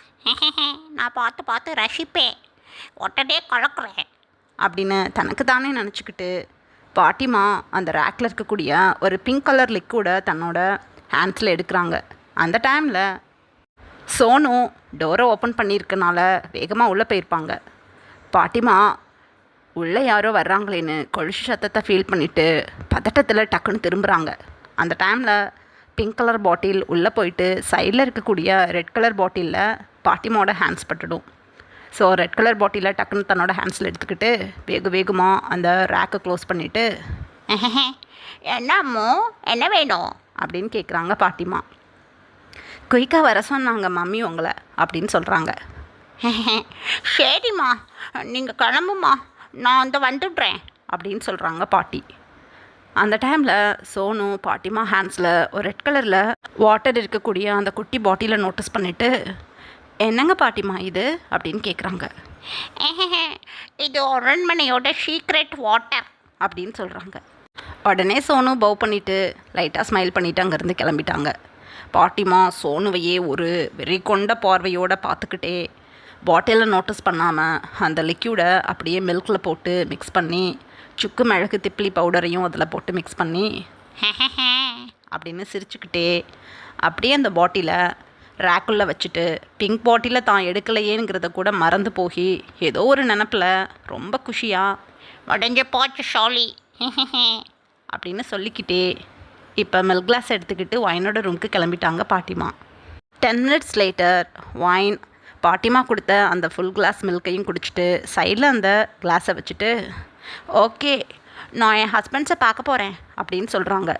நான் பார்த்து பார்த்து ரசிப்பேன். உடனே கலக்குறேன் அப்படின்னு தனக்கு தானே நினச்சிக்கிட்டு பாட்டிமா அந்த ரேக்கில் இருக்கக்கூடிய ஒரு பிங்க் கலர் லிக்விடை தன்னோட ஹேண்ட்ஸில் எடுக்கிறாங்க. அந்த டைமில் சோனு டோரை ஓப்பன் பண்ணியிருக்கனால வேகமாக உள்ளே போயிருப்பாங்க. பாட்டிமா உள்ளே யாரோ வர்றாங்களேன்னு கொலுசு சத்தத்தை ஃபீல் பண்ணிவிட்டு பதட்டத்தில் டக்குன்னு திரும்புகிறாங்க. அந்த டைமில் பிங்க் கலர் பாட்டில் உள்ளே போயிட்டு சைடில் இருக்கக்கூடிய ரெட் கலர் பாட்டிலில் பாட்டிமாவோட ஹேண்ட்ஸ் பட்டுடும். ஸோ ரெட் கலர் பாட்டிலை டக்குன்னு தன்னோட ஹேண்ட்ஸில் எடுத்துக்கிட்டு வேகமாக அந்த ரேக்கை க்ளோஸ் பண்ணிவிட்டு, என்னம்மோ என்ன வேணும் அப்படின்னு கேட்குறாங்க பாட்டிமா. குயிக்காக வர சொன்னாங்க மம்மி உங்களை அப்படின்னு சொல்கிறாங்க. சரிம்மா, நீங்கள் கிளம்புமா, நான் வந்து வந்துடுறேன் அப்படின்னு சொல்கிறாங்க பாட்டி. அந்த டைமில் சோனு பாட்டிமா ஹேண்ட்ஸில் ஒரு ரெட் கலரில் வாட்டர் இருக்கக்கூடிய அந்த குட்டி பாட்டிலை நோட்டீஸ் பண்ணிவிட்டு, என்னங்க பாட்டிமா இது அப்படின்னு கேட்குறாங்க. இது அரண்மனையோட சீக்ரெட் வாட்டர் அப்படின்னு சொல்கிறாங்க. உடனே சோனு பவ் பண்ணிவிட்டு லைட்டாக ஸ்மைல் பண்ணிவிட்டு அங்கேருந்து கிளம்பிட்டாங்க. பாட்டிமா சோனுவையே ஒரு வெறி கொண்ட பார்வையோடு பார்த்துக்கிட்டே பாட்டிலில் நோட்டீஸ் பண்ணாமல் அந்த லிக்யூடை அப்படியே மில்கில் போட்டு மிக்ஸ் பண்ணி சுக்கு மிளகு திப்ளி பவுடரையும் அதில் போட்டு மிக்ஸ் பண்ணி அப்படின்னு சிரிச்சுக்கிட்டே அப்படியே அந்த பாட்டிலை ரேக்குள்ளே வச்சுட்டு பிங்க் பாட்டிலை தான் எடுக்கலையேங்கிறத கூட மறந்து போய் ஏதோ ஒரு நினப்பில் ரொம்ப குஷியாக உடஞ்ச போச்சு ஷாலி அப்படின்னு சொல்லிக்கிட்டே இப்போ மில்க் கிளாஸ் எடுத்துக்கிட்டு வைனோட ரூமுக்கு கிளம்பிட்டாங்க பாட்டிமா. 10 minutes லேட்டர் வைன் பாட்டிமா கொடுத்த அந்த ஃபுல் கிளாஸ் மில்கையும் குடிச்சிட்டு சைடில் அந்த கிளாஸை வச்சுட்டு, ஓகே நான் என் ஹஸ்பண்ட்ஸை பார்க்க போகிறேன் அப்படின்னு சொல்கிறாங்க.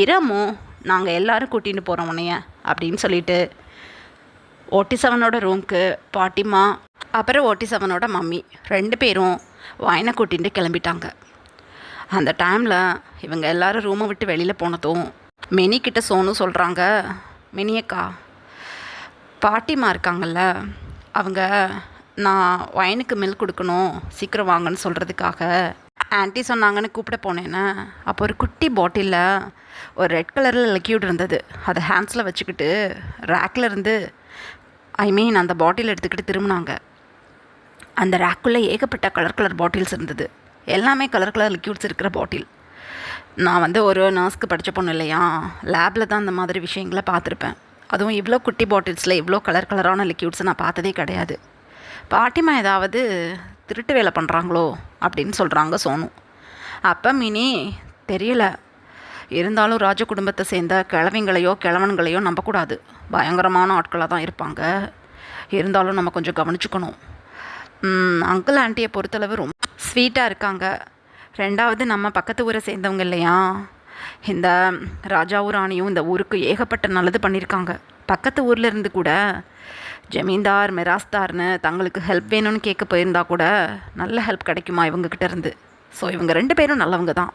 இரமும் நாங்கள் எல்லோரும் கூட்டிகிட்டு போகிறோம் உன்னைய அப்படின்னு சொல்லிட்டு 47ஓட ரூமுக்கு பாட்டிமா அப்புறம் 47ஓட மம்மி 2 பேரும் வைனை கூட்டிகிட்டு கிளம்பிட்டாங்க. அந்த டைமில் இவங்க எல்லோரும் ரூமை விட்டு வெளியில் போனதும் மினிக்கிட்ட சோனு சொல்கிறாங்க, மினியக்கா பாட்டிமா இருக்காங்கல்ல, அவங்க நான் வைனுக்கு மில்க் கொடுக்கணும் சீக்கிரம் வாங்கன்னு சொல்கிறதுக்காக ஆன்ட்டி சொன்னாங்கன்னு கூப்பிட போனேன்னு அப்போ ஒரு குட்டி பாட்டிலில் ஒரு ரெட் கலரில் லிக்யூட் இருந்தது. அதை ஹேண்ட்ஸில் வச்சுக்கிட்டு ரேக்கில் இருந்து அந்த பாட்டில் எடுத்துக்கிட்டு திரும்பினாங்க. அந்த ரேக்குள்ளே ஏகப்பட்ட கலர் பாட்டில்ஸ் இருந்தது. எல்லாமே கலர் லிக்யூட்ஸ் இருக்கிற பாட்டில். நான் ஒரு நர்ஸ்க்கு படித்த பொண்ணு இல்லையா, லேபில் தான் அந்த மாதிரி விஷயங்களை பார்த்துருப்பேன். அதுவும் இவ்வளோ குட்டி பாட்டில்ஸில் இவ்வளோ கலரான லிக்யூட்ஸை நான் பார்த்ததே கிடையாது. பாட்டிமா ஏதாவது திருட்டு வேலை பண்ணுறாங்களோ அப்படின்னு சொல்கிறாங்க சோனு. அப்போ மினி தெரியல, இருந்தாலும் ராஜ குடும்பத்தை சேர்ந்த கிழவன்களையோ நம்பக்கூடாது. பயங்கரமான ஆட்களாக தான் இருப்பாங்க. இருந்தாலும் நம்ம கொஞ்சம் கவனிச்சுக்கணும். அங்கிள் ஆண்டியை பொறுத்தளவு ரொம்ப ஸ்வீட்டாக இருக்காங்க. 2வது நம்ம பக்கத்து ஊரை சேர்ந்தவங்க இல்லையா, இந்த ராஜாவும் ராணியும் இந்த ஊருக்கு ஏகப்பட்ட நல்லது பண்ணியிருக்காங்க. பக்கத்து ஊரில் இருந்து கூட ஜமீன்தார் மிராஸ்தார்னு தங்களுக்கு ஹெல்ப் வேணும்னு கேட்க போயிருந்தா கூட நல்ல ஹெல்ப் கிடைக்குமா இவங்கக்கிட்ட இருந்து. ஸோ இவங்க 2 பேரும் நல்லவங்க தான்.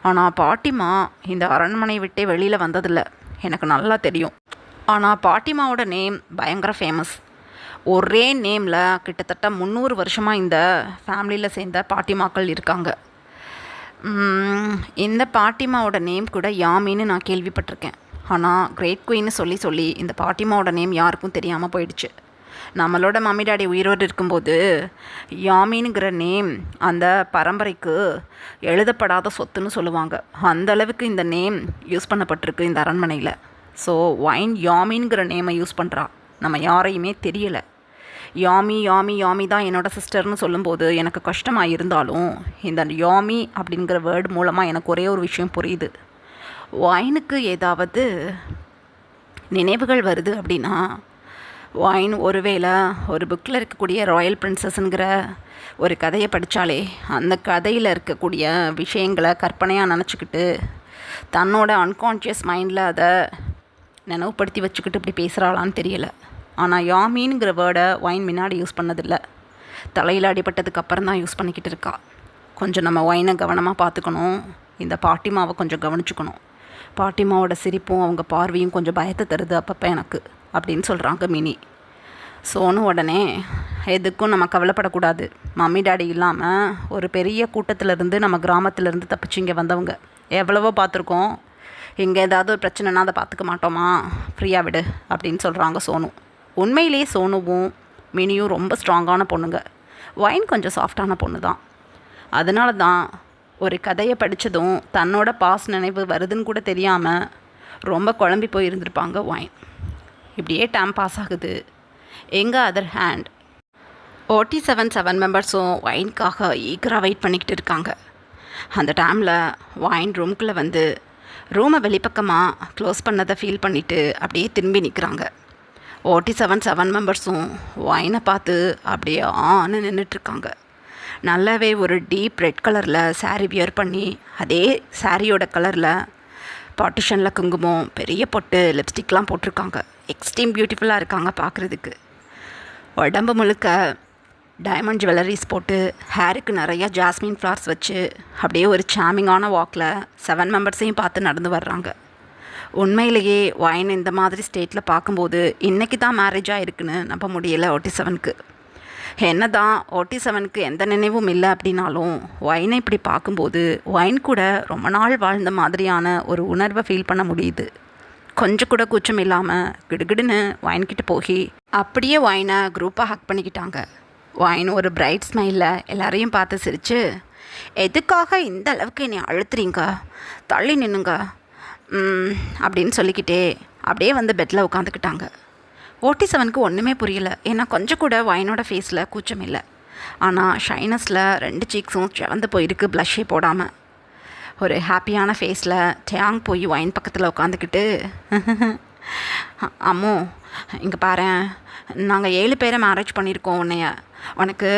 ஆனால் பாட்டிமா இந்த அரண்மனை விட்டே வெளியில் வந்ததில்லை, எனக்கு நல்லா தெரியும். ஆனால் பாட்டிமாவோட நேம் பயங்கர ஃபேமஸ். ஒரே நேமில் கிட்டத்தட்ட 300 வருஷமாக இந்த ஃபேமிலியில் சேர்ந்த பாட்டிமாக்கள் இருக்காங்க. இந்த பாட்டிமாவோட நேம் கூட யாமின்னு நான் கேள்விப்பட்டிருக்கேன். ஆனால் கிரேட் குயின்னு சொல்லி இந்த பாட்டிமாவோட நேம் யாருக்கும் தெரியாமல் போயிடுச்சு. நம்மளோட மம்மி டாடி உயிரோடு இருக்கும்போது யாமின்னுங்கிற நேம் அந்த பரம்பரைக்கு எழுதப்படாத சொத்துன்னு சொல்லுவாங்க. அந்தளவுக்கு இந்த நேம் யூஸ் பண்ணப்பட்டிருக்கு இந்த அரண்மனையில். ஸோ வைன் யாமின்ங்கிற நேமை யூஸ் பண்ணுறா, நம்ம யாரையுமே தெரியலை. யாமி தான் என்னோடய சிஸ்டர்னு சொல்லும்போது எனக்கு கஷ்டமாக இருந்தாலும் இந்த யாமி அப்படிங்கிற வேர்டு மூலமாக எனக்கு ஒரே ஒரு விஷயம் புரியுது. வைனுக்கு ஏதாவது நினைவுகள் வருது அப்படின்னா ஒயின் ஒருவேளை ஒரு புக்கில் இருக்கக்கூடிய ராயல் பிரின்சஸ்ங்கிற ஒரு கதையை படித்தாலே அந்த கதையில் இருக்கக்கூடிய விஷயங்களை கற்பனையாக நினச்சிக்கிட்டு தன்னோட அன்கான்ஷியஸ் மைண்டில் அதை நினைவுப்படுத்தி வச்சுக்கிட்டு இப்படி பேசுகிறாளான்னு தெரியலை. ஆனால் யாமீனுங்கிற வேர்டை ஒயின் முன்னாடி யூஸ் பண்ணதில்லை. தலையில் அடிபட்டதுக்கு அப்புறம் தான் யூஸ் பண்ணிக்கிட்டு இருக்கா. கொஞ்சம் நம்ம ஒயினை கவனமாக பார்த்துக்கணும். இந்த பாட்டிமாவை கொஞ்சம் கவனிச்சுக்கணும். பாட்டிமாவோட சிரிப்பும் அவங்க பார்வையும் கொஞ்சம் பயத்தை தருது அப்பப்போ எனக்கு அப்படின்னு சொல்கிறாங்க மினி. சோனு உடனே எதுக்கும் நம்ம கவலைப்படக்கூடாது. மம்மி டாடி இல்லாமல் ஒரு பெரிய கூட்டத்திலேருந்து நம்ம கிராமத்திலேருந்து தப்பிச்சு இங்கே வந்தவங்க எவ்வளவோ பார்த்துருக்கோம். இங்கே ஏதாவது ஒரு பிரச்சனைனா அதை பார்த்துக்க மாட்டோமா, ஃப்ரீயாக விடு அப்படின்னு சொல்கிறாங்க சோனு. உண்மையிலேயே சோனுவும் மினியும் ரொம்ப ஸ்ட்ராங்கான பொண்ணுங்க. ஒயின் கொஞ்சம் சாஃப்டான பொண்ணு தான். அதனால தான் ஒரு கதையை படித்ததும் தன்னோட பாஸ் நினைவு வருதுன்னு கூட தெரியாமல் ரொம்ப குழம்பி போய் இருந்திருப்பாங்க ஒயின். இப்படியே டைம் பாஸ் ஆகுது. எங்கள் அதர் ஹேண்ட் OT7 மெம்பர்ஸும் ஒயின்காக ஈகராக வெயிட் பண்ணிக்கிட்டு இருக்காங்க. அந்த டைமில் ஒயின் ரூம்குள்ளே வந்து ரூமை வெளிப்பக்கமாக க்ளோஸ் பண்ணதை ஃபீல் பண்ணிவிட்டு அப்படியே திரும்பி நிற்கிறாங்க. OT7 மெம்பர்ஸும் ஒயினை பார்த்து அப்படியே ஆன்னு நின்றுட்டுருக்காங்க. நல்லாவே ஒரு டீப் ரெட் கலரில் சாரீ வியர் பண்ணி அதே சாரியோட கலரில் பார்ட்டிஷனில் குங்குமம், பெரிய பொட்டு, லிப்ஸ்டிக்லாம் போட்டிருக்காங்க. எக்ஸ்ட்ரீம் பியூட்டிஃபுல்லாக இருக்காங்க பார்க்குறதுக்கு. உடம்பு முழுக்க டைமண்ட் ஜுவல்லரிஸ் போட்டு ஹேருக்கு நிறையா ஜாஸ்மின் ஃப்ளார்ஸ் வச்சு அப்படியே ஒரு சாமிங்கான வாக்கில் 7 மெம்பர்ஸையும் பார்த்து நடந்து வர்றாங்க. உண்மையிலேயே ஒயின் இந்த மாதிரி ஸ்டேட்டில் பார்க்கும்போது இன்றைக்கி தான் மேரேஜாக இருக்குன்னு நம்ப முடியலை OT7க்கு. என்ன தான் OT7க்கு எந்த நினைவும் இல்லை அப்படின்னாலும் ஒயினை இப்படி பார்க்கும்போது ஒயின் கூட ரொம்ப நாள் வாழ்ந்த மாதிரியான ஒரு உணர்வை ஃபீல் பண்ண முடியுது. கொஞ்சம் கூட கூச்சம் இல்லாமல் கிடுகிடுன்னு ஒயின்கிட்ட போய் அப்படியே ஒயினை குரூப்பாக ஹக் பண்ணிக்கிட்டாங்க. ஒயின் ஒரு பிரைட் ஸ்மைலில் எல்லாரையும் பார்த்து சிரித்து, எதுக்காக இந்த அளவுக்கு என்னை அழுத்துறீங்க, தள்ளி நின்னுங்க அப்படின்னு சொல்லிக்கிட்டே அப்படியே வந்து பெட்டில் உட்காந்துக்கிட்டாங்க. OT7க்கு ஒன்றுமே புரியல. ஏன்னா கொஞ்சம் கூட ஒயினோட ஃபேஸில் கூச்சம் இல்லை. ஆனால் ஷைனஸில் 2 சீக்ஸும் செவந்து போயிருக்கு ப்ளஷ்ஷே போடாமல். ஒரு ஹாப்பியான ஃபேஸில் டேங் போய் ஒயின் பக்கத்தில் உட்காந்துக்கிட்டு, அம்மோ இங்கே பாரேன், நாங்கள் 7 பேரை மேரேஜ் பண்ணியிருக்கோம். உனக்கு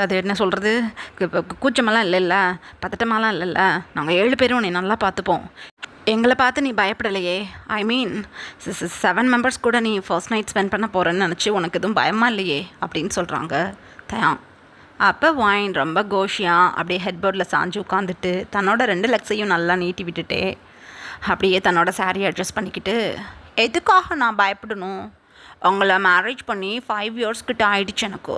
அது என்ன சொல்கிறது, கூச்சமெல்லாம் இல்லைல்ல, பதட்டமெல்லாம் இல்லைல்ல, நாங்கள் 7 பேரும் உன்னை நல்லா பார்த்துப்போம். எங்களை பார்த்து நீ பயப்படலையே. ஐ மீன் 7 மெம்பர்ஸ் கூட நீ ஃபர்ஸ்ட் நைட் ஸ்பெண்ட் பண்ண போகிறேன்னு நினச்சி உனக்கு எதுவும் பயமாக இல்லையே அப்படின்னு சொல்கிறாங்க தயான். அப்போ ஒயின் ரொம்ப கோஷியாக அப்படியே ஹெட்போர்டில் சாஞ்சு உட்காந்துட்டு தன்னோட 2 லெக்ஸையும் நல்லா நீட்டி விட்டுட்டே அப்படியே தன்னோட சாரியை அட்ஜஸ்ட் பண்ணிக்கிட்டு, எதுக்காக நான் பயப்படணும், அவங்கள மேரேஜ் பண்ணி 5 இயர்ஸ் கிட்ட ஆயிடுச்சு. எனக்கு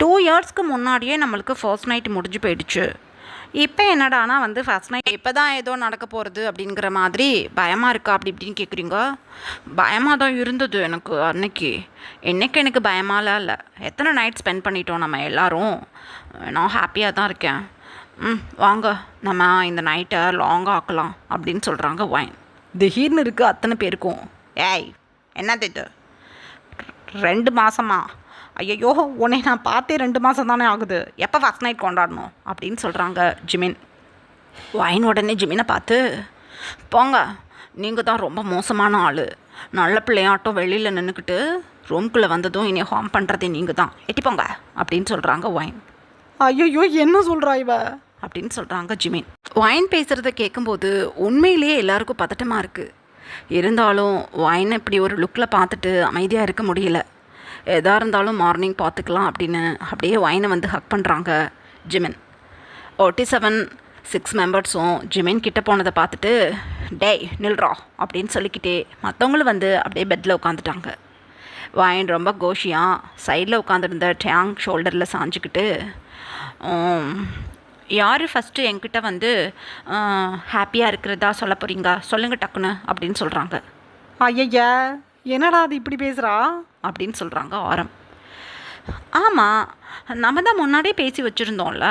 2 இயர்ஸ்க்கு முன்னாடியே நம்மளுக்கு ஃபர்ஸ்ட் நைட் முடிஞ்சு போயிடுச்சு. இப்போ என்னடானா வந்து ஃபர்ஸ்ட் நைட் இப்போ தான் ஏதோ நடக்க போகிறது அப்படிங்கிற மாதிரி பயமாக இருக்கா அப்படி இப்படின்னு கேட்குறீங்க. பயமாக தான் இருந்தது எனக்கு அன்னைக்கு. எனக்கு பயமாலாம் இல்லை. எத்தனை நைட் ஸ்பெண்ட் பண்ணிட்டோம் நம்ம எல்லோரும். நான் ஹாப்பியாக தான் இருக்கேன். வாங்க நம்ம இந்த நைட்டை லாங்காக ஆக்கலாம் அப்படின்னு சொல்கிறாங்க ஒயின். திடீர்னு இருக்குது அத்தனை பேருக்கும். ஏய் என்னது இது, 2 மாதமா? ஐயோ உன்னை நான் பார்த்தே 2 மாதம் தானே ஆகுது, எப்போ ஃபஸ்ட் நைட் கொண்டாடணும் அப்படின்னு சொல்கிறாங்க ஜிமின். ஒயின் உடனே ஜிமினை பார்த்து, போங்க நீங்கள் தான் ரொம்ப மோசமான ஆள், நல்ல பிள்ளையாட்டம் வெளியில் நின்றுக்கிட்டு ரூம்குள்ளே வந்ததும் இனி ஹார்ம் பண்ணுறதே நீங்கள் தான், எட்டிப்போங்க அப்படின்னு சொல்கிறாங்க ஒயின். ஐயோ என்ன சொல்கிறா இவ அப்படின்னு சொல்கிறாங்க ஜிமின். ஒயின் பேசுகிறத கேட்கும்போது உண்மையிலேயே எல்லாருக்கும் பதட்டமாக இருக்குது. இருந்தாலும் ஒயின் இப்படி ஒரு லுக்கில் பார்த்துட்டு அமைதியாக இருக்க முடியல. எதாக இருந்தாலும் மார்னிங் பார்த்துக்கலாம் அப்படின்னு அப்படியே ஒயினை வந்து ஹக் பண்ணுறாங்க ஜிமின். OT7 6 மெம்பர்ஸும் ஜிமின் கிட்ட போனதை பார்த்துட்டு, டேய் நில்றா அப்படின்னு சொல்லிக்கிட்டே மற்றவங்களும் வந்து அப்படியே பெட்டில் உட்காந்துட்டாங்க. ஒயின் ரொம்ப கோஷியாக சைடில் உட்காந்துருந்த டேங் ஷோல்டரில் சாஞ்சிக்கிட்டு, யார் ஃபஸ்ட்டு என்கிட்ட வந்து ஹாப்பியாக இருக்கிறதா சொல்ல போகிறீங்க, சொல்லுங்கள் டக்குன்னு அப்படின்னு சொல்கிறாங்க. ஐயா என்னடா அது இப்படி பேசுகிறா அப்படின்னு சொல்கிறாங்க ஆரம். ஆமாம் நம்ம தான் முன்னாடியே பேசி வச்சுருந்தோம்ல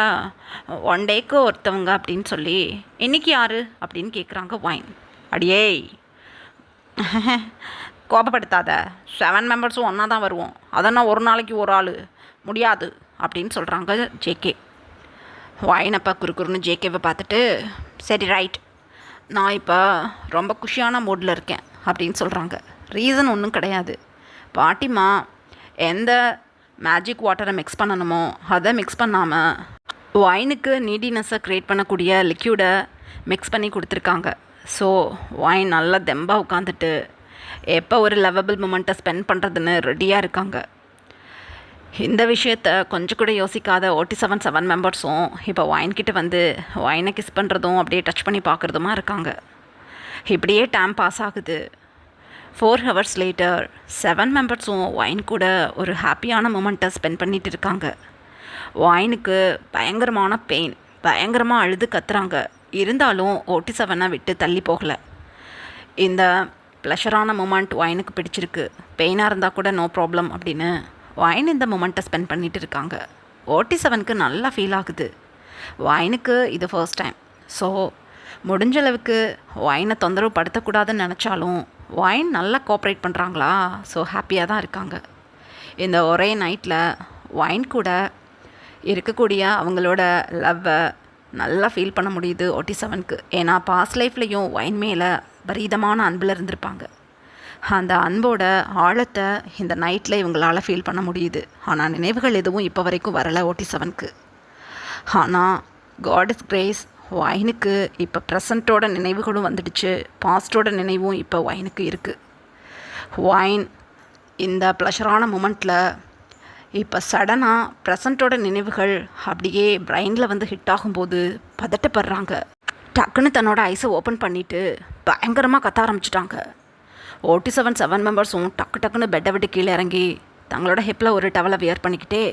1 டேக்கு ஒருத்தவங்க அப்படின்னு சொல்லி, இன்றைக்கி யார் அப்படின்னு கேட்குறாங்க ஒயின். அடியே கோபப்படுத்தாத, 7 மெம்பர்ஸும் ஒன்றா தான் வருவோம், அதனால் ஒரு நாளைக்கு ஒரு ஆள் முடியாது அப்படின்னு சொல்கிறாங்க ஜேகே. ஒயினப்பா குறுக்குறுன்னு ஜேகேவை பார்த்துட்டு, சரி ரைட், நான் இப்போ ரொம்ப குஷியான மூடில் இருக்கேன், அப்படின்னு சொல்கிறாங்க. ரீசன் ஒன்றும் கிடையாது. பாட்டிமா எந்த மேஜிக் வாட்டரை மிக்ஸ் பண்ணணுமோ அதை மிக்ஸ் பண்ணாமல் ஒயினுக்கு நீடினஸை க்ரியேட் பண்ணக்கூடிய லிக்யூடை மிக்ஸ் பண்ணி கொடுத்துருக்காங்க. ஸோ ஒயின் நல்லா தெம்பாக உட்காந்துட்டு எப்போ ஒரு லவபிள் மூமெண்ட்டை ஸ்பெண்ட் பண்ணுறதுன்னு ரெடியாக இருக்காங்க. இந்த விஷயத்த கொஞ்சம் கூட யோசிக்காத 7 மெம்பர்ஸும் இப்போ ஒயின்கிட்ட வந்து ஒயினை கிஸ் பண்ணுறதும் அப்படியே டச் பண்ணி பார்க்குறதுமா இருக்காங்க. இப்படியே டைம் பாஸ் ஆகுது. 4 hours லேட்டர் 7 மெம்பர்ஸும் ஒயின் கூட ஒரு ஹாப்பியான மூமெண்ட்டை ஸ்பெண்ட் பண்ணிகிட்டு இருக்காங்க. ஒயினுக்கு பயங்கரமான பெயின், பயங்கரமாக அழுது கத்துறாங்க. இருந்தாலும் 47 விட்டு தள்ளி போகலை. இந்த ப்ளஷரான மூமெண்ட் ஒயினுக்கு பிடிச்சிருக்கு. பெயினாக இருந்தால் கூட நோ ப்ராப்ளம் அப்படின்னு ஒயின் இந்த மூமெண்ட்டை ஸ்பெண்ட் பண்ணிகிட்டு இருக்காங்க. 47க்கு நல்லா ஃபீல் ஆகுது. ஒயினுக்கு இது ஃபர்ஸ்ட் டைம். ஸோ முடிஞ்ச அளவுக்கு ஒயினை தொந்தரவு படுத்தக்கூடாதுன்னு நினச்சாலும் ஒயின் நல்லா கோஆப்ரேட் பண்ணுறாங்களா, ஸோ ஹாப்பியாக தான் இருக்காங்க. இந்த ஒரே நைட்டில் ஒயின் கூட இருக்கக்கூடிய அவங்களோட லவ்வை நல்லா ஃபீல் பண்ண முடியுது 47க்கு. ஏன்னா பாஸ்ட் லைஃப்லேயும் ஒயின் மேலே பரீதமான அன்பில் இருந்திருப்பாங்க. அந்த அன்போட ஆழத்தை இந்த நைட்டில் இவங்களால் ஃபீல் பண்ண முடியுது. ஆனால் நினைவுகள் எதுவும் இப்போ வரைக்கும் வரலை 47க்கு. ஆனால் காட் இஸ் கிரேஸ், ஒயினுக்கு இப்போ ப்ரெசண்ட்டோட நினைவுகளும் வந்துடுச்சு, பாஸ்டோட நினைவும் இப்போ ஒயினுக்கு இருக்குது. ஒயின் இந்த ப்ளஷரான மூமெண்ட்டில் இப்போ சடனாக ப்ரெசண்ட்டோட நினைவுகள் அப்படியே பிரெயினில் வந்து ஹிட் ஆகும்போது பதட்டப்படுறாங்க. டக்குன்னு தன்னோட ஐஸை ஓப்பன் பண்ணிவிட்டு பயங்கரமாக கத்த ஆரம்பிச்சிட்டாங்க. 7 மெம்பர்ஸும் டக்குன்னு பெட்டை விட்டு கீழே இறங்கி தங்களோட ஹிப்பில் ஒரு டவலை வியர் பண்ணிக்கிட்டே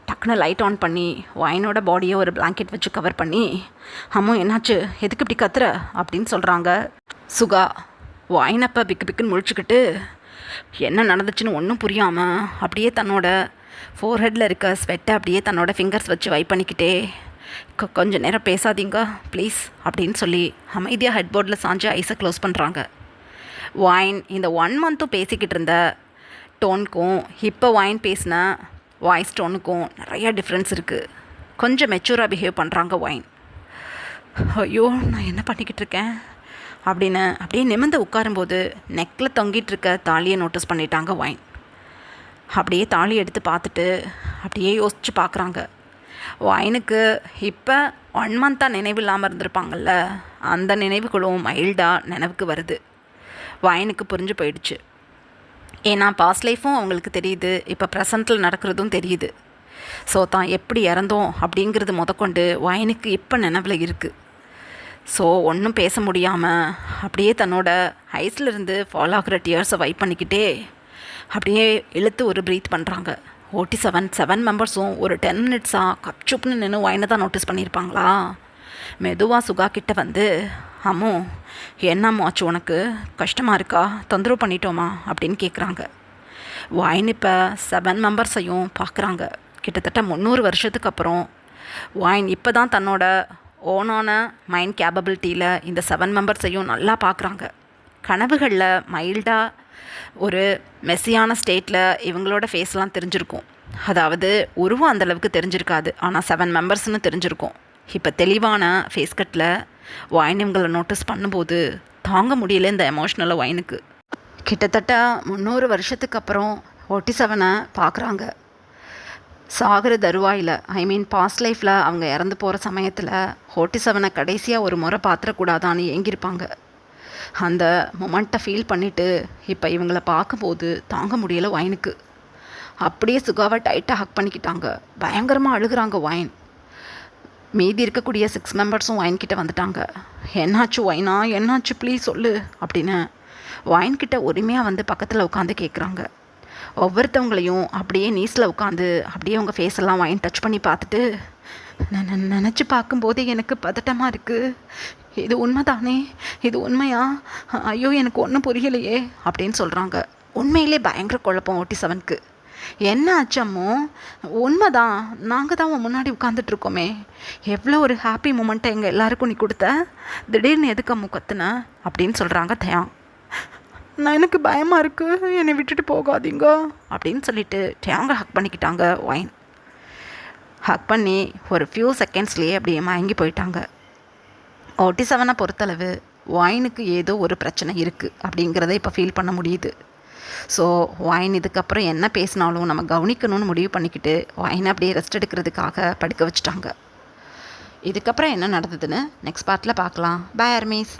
டக்குன்னு லைட் ஆன் பண்ணி ஒயினோட பாடியை ஒரு பிளாங்கெட் வச்சு கவர் பண்ணி, அம்மா என்னாச்சு, எதுக்கு இப்படி கத்துற அப்படின்னு சொல்கிறாங்க. சுகா ஒயின் அப்போ பிக்கு பிக்குன்னு முழிச்சுக்கிட்டு என்ன நடந்துச்சுன்னு ஒன்றும் புரியாமல் அப்படியே தன்னோட ஃபோர்ஹெட்டில் இருக்க ஸ்வெட்டை அப்படியே தன்னோட ஃபிங்கர்ஸ் வச்சு வைப் பண்ணிக்கிட்டே கொஞ்சம் நேரம் பேசாதீங்க ப்ளீஸ் அப்படின்னு சொல்லி அமைதியாக ஹெட்போர்டில் சாஞ்சு ஐஸை க்ளோஸ் பண்ணுறாங்க. ஒயின் இந்த 1 மந்த்தும் பேசிக்கிட்டு இருந்த டோனுக்கும் இப்போ ஒயின் பேசின வாய்ஸ் டோனுக்கும் நிறையா டிஃப்ரென்ஸ் இருக்குது. கொஞ்சம் மெச்சூராக பிஹேவ் பண்ணுறாங்க ஒயின். ஐயோ நான் என்ன பண்ணிக்கிட்டு இருக்கேன் அப்படின்னு அப்படியே நிமிர்ந்து உட்காரும்போது நெக்கில் தொங்கிட்டு இருக்க தாலியை நோட்டீஸ் பண்ணிட்டாங்க ஒயின். அப்படியே தாலி எடுத்து பார்த்துட்டு அப்படியே யோசித்து பார்க்குறாங்க. ஒயினுக்கு இப்போ 1 மந்த்தாக நினைவு இல்லாமல் இருந்திருப்பாங்கள்ல, அந்த நினைவுகளும் மைல்டாக நினைவுக்கு வருது. ஒயினுக்கு புரிஞ்சு போயிடுச்சு. ஏன்னா பாஸ்ட் லைஃப்பும் அவங்களுக்கு தெரியுது, இப்போ ப்ரெசண்ட்டில் நடக்கிறதும் தெரியுது. ஸோ தான் எப்படி இறந்தோம் அப்படிங்கிறது முதற்கொண்டு ஒயினுக்கு இப்போ நினைவில் இருக்குது. ஸோ ஒன்றும் பேச முடியாமல் அப்படியே தன்னோட ஐஸ்லேருந்து ஃபாலோ ஆகிற டியர்ஸை வைப் பண்ணிக்கிட்டே அப்படியே இழுத்து ஒரு ப்ரீத் பண்ணுறாங்க. 7 மெம்பர்ஸும் ஒரு 10 மினிட்ஸாக கப்சுப்னு நின்று ஒயினை தான் நோட்டீஸ் பண்ணியிருப்பாங்களா. மெதுவாக சுகா கிட்ட வந்து, அம்மோ என்னம்மா ஆச்சு, உனக்கு கஷ்டமாக இருக்கா, தொந்தரவு பண்ணிட்டோமா அப்படின்னு கேட்குறாங்க. ஒயின் இப்போ 7 மெம்பர்ஸையும் பார்க்குறாங்க. கிட்டத்தட்ட 300 வருஷத்துக்கு அப்புறம் ஒயின் இப்போ தான் தன்னோட ஓனான மைண்ட் கேப்பபிலிட்டியில் இந்த 7 மெம்பர்ஸையும் நல்லா பார்க்குறாங்க. கனவுகளில் மைல்டாக ஒரு மெஸ்ஸியான ஸ்டேட்டில் இவங்களோட ஃபேஸ்லாம் தெரிஞ்சிருக்கும். அதாவது உருவம் அந்தளவுக்கு தெரிஞ்சிருக்காது, ஆனால் 7 மெம்பர்ஸ்னு தெரிஞ்சிருக்கும். இப்போ தெளிவான ஃபேஸ் கட்டில் ஒயின் இவங்களை நோட்டீஸ் பண்ணும்போது தாங்க முடியல இந்த எமோஷ்னலாக ஒயினுக்கு. கிட்டத்தட்ட 300 வருஷத்துக்கு அப்புறம் 47 பார்க்குறாங்க. சாகர தருவாயில், பாஸ்ட் லைஃப்பில் அவங்க இறந்து போகிற சமயத்தில் 47 கடைசியாக ஒரு முறை பார்த்துடக்கூடாதான்னு ஏங்கியிருப்பாங்க. அந்த மொமெண்ட்டை ஃபீல் பண்ணிவிட்டு இப்போ இவங்களை பார்க்கும்போது தாங்க முடியலை ஒயினுக்கு. அப்படியே சுகாவை டைட்டாக ஹக் பண்ணிக்கிட்டாங்க. பயங்கரமாக அழுகிறாங்க ஒயின். மீதி இருக்கக்கூடிய 6 மெம்பர்ஸும் ஒயின்கிட்ட வந்துட்டாங்க. என்னாச்சு ஒயினா, என்னாச்சு ப்ளீஸ் சொல்லு அப்படின்னு ஒயின்கிட்ட உரிமையாக வந்து பக்கத்தில் உட்காந்து கேட்குறாங்க. ஒவ்வொருத்தவங்களையும் அப்படியே நீஸில் உட்காந்து அப்படியே அவங்க ஃபேஸெல்லாம் ஒயின் டச் பண்ணி பார்த்துட்டு, நினச்சி பார்க்கும்போதே எனக்கு பதட்டமாக இருக்குது, இது உண்மைதானே, இது உண்மையா, ஐயோ எனக்கு ஒன்றும் புரியலையே அப்படின்னு சொல்கிறாங்க. உண்மையிலே பயங்கர குழப்பம் 47க்கு. என்ன ஆச்சம்மோ, உண்மைதான், நாங்கள் தான் உன் முன்னாடி உட்காந்துட்ருக்கோமே, எவ்வளோ ஒரு ஹாப்பி மூமெண்ட்டை எங்கள் எல்லாருக்கும் நீ கொடுத்த, திடீர்னு எதுக்கு அம்மு கத்துன அப்படின்னு சொல்கிறாங்க தயாங். நான் எனக்கு பயமாக இருக்குது, என்னை விட்டுட்டு போகாதீங்க அப்படின்னு சொல்லிட்டு டேங்கை ஹக் பண்ணிக்கிட்டாங்க ஒயின். ஹக் பண்ணி ஒரு ஃபியூ செகண்ட்ஸ்லேயே அப்படியே மயங்கி போயிட்டாங்க. 47 பொறுத்தளவு ஒயினுக்கு ஏதோ ஒரு பிரச்சனை இருக்குது அப்படிங்கிறத இப்போ ஃபீல் பண்ண முடியுது. ஸோ ஒயின் இதுக்கப்புறம் என்ன பேசினாலும் நம்ம கவனிக்கணும்னு முடிவு பண்ணிக்கிட்டு ஒயினை அப்படியே ரெஸ்ட் எடுக்கிறதுக்காக படுக்க வச்சுட்டாங்க. இதுக்கப்புறம் என்ன நடந்ததுன்னு நெக்ஸ்ட் பார்ட்டில் பார்க்கலாம். Bye armies.